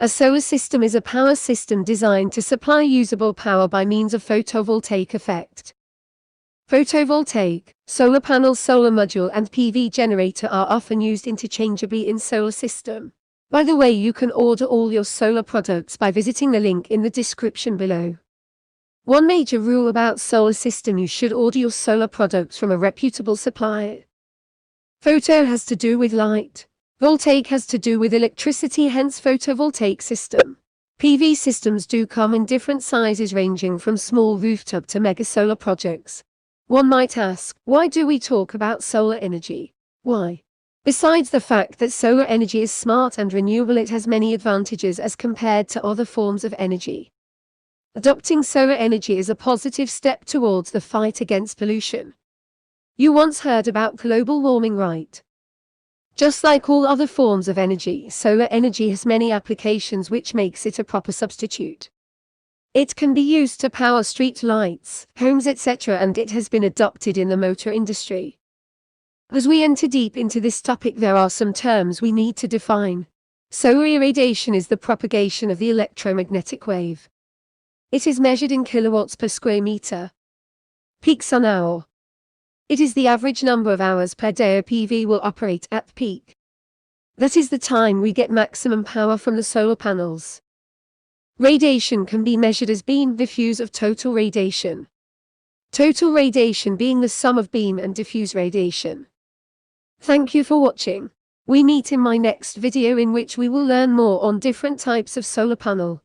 A solar system is a power system designed to supply usable power by means of photovoltaic effect. Photovoltaic, solar panel, solar module and PV generator are often used interchangeably in solar system. By the way, you can order all your solar products by visiting the link in the description below. One major rule about solar system: you should order your solar products from a reputable supplier. Photo has to do with light. Voltaic has to do with electricity, hence photovoltaic system. PV systems do come in different sizes ranging from small rooftop to mega solar projects. One might ask, why do we talk about solar energy? Why? Besides the fact that solar energy is smart and renewable, it has many advantages as compared to other forms of energy. Adopting solar energy is a positive step towards the fight against pollution. You once heard about global warming, right? Just like all other forms of energy, solar energy has many applications, which makes it a proper substitute. It can be used to power street lights, homes, etc., and it has been adopted in the motor industry. As we enter deep into this topic, there are some terms we need to define. Solar irradiation is the propagation of the electromagnetic wave. It is measured in kilowatts per square meter. Peak sun hour. It is the average number of hours per day a PV will operate at peak. That is the time we get maximum power from the solar panels. Radiation can be measured as beam diffuse of total radiation. Total radiation being the sum of beam and diffuse radiation. Thank you for watching. We meet in my next video, in which we will learn more on different types of solar panel.